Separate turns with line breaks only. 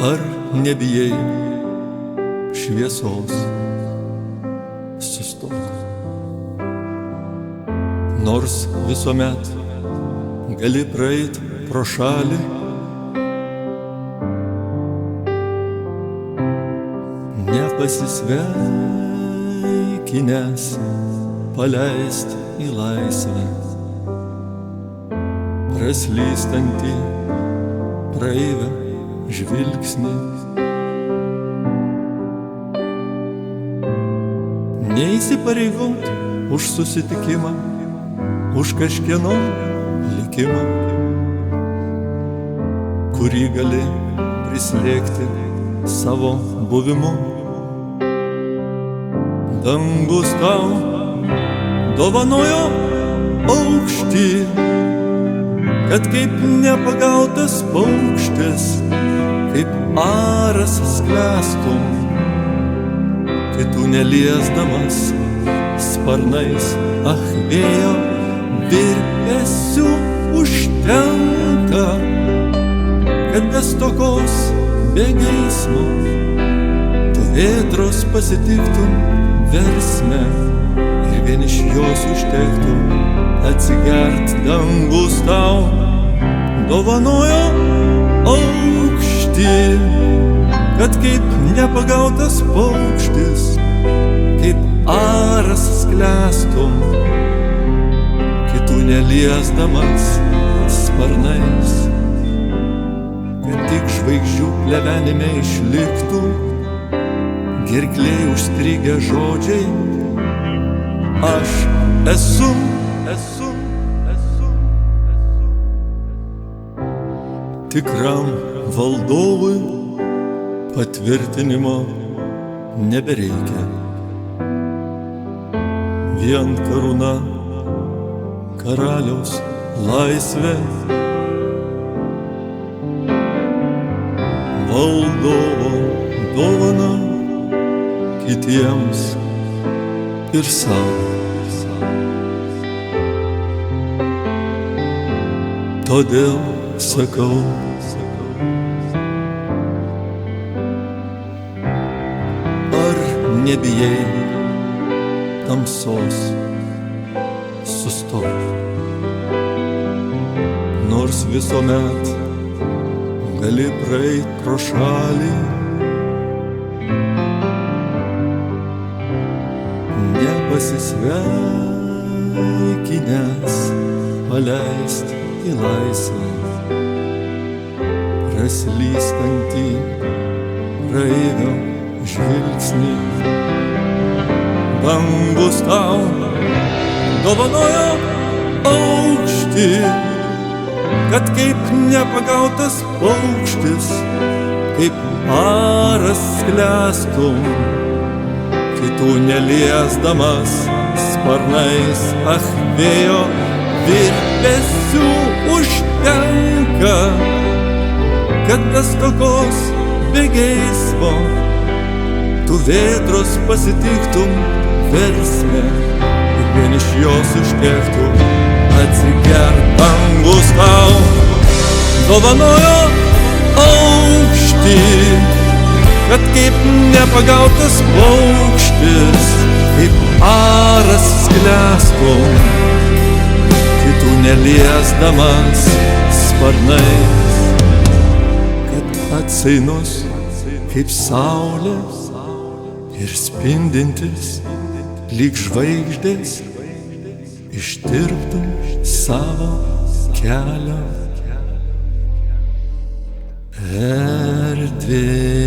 Ar nebijai šviesos? Sustok. Nors visuomet gali praeit pro šalį, nepasisveikinęs paleist į laisvę praslystantį praeivę žvilgsnį. Neįsipareigot už susitikimą, už kažkieno likimą, kurį gali prislėgti savo buvimu. Dangus tau dovanojo aukštį, kad kaip nepagautas paukštis, kaip aras sklęstum, kitų neliesdamas sparnais. Ach, vėjo virpesių užtenka, kad be stokos, be geismo tu vėtros pasitiktum versme ir vien iš jos užtektų atsigert. Dangus tau dovanojo aukštį, kad kaip nepagautas paukštis, kaip aras sklęstum, kitų neliesdamas sparnais, kad tik žvaigždžių plevenime išliktų gerklėj užstrigę žodžiai. Aš esu. Tikram valdovui patvirtinimo nebereikia. Vien karūna, karaliaus laisvė, valdovo dovana kitiems ir sau. Todėl sakau, ar nebijai tamsos? Sustok. Nors visuomet gali praeit pro šalį, nepasisveikinęs paleist į laisvę praslystantį praeivio žvilgsnį. Dangus tau dovanojo aukštį, kad kaip nepagautas paukštis, kaip aras sklęstum, kitų neliesdamas sparnais. Ach, vėjo virpesių užtenka, kad be stokos, be geismo tu vėtros pasitiktum versme ir vien iš jos užtektų atsigert. Dangus tau dovanojo aukštį, kad kaip nepagautas paukštis, kaip aras sklęstum, kitų neliesdamas sparnais, kad atsainus kaip saulė ir spindintis lyg žvaigždės ištirptum savo kelio erdvėje.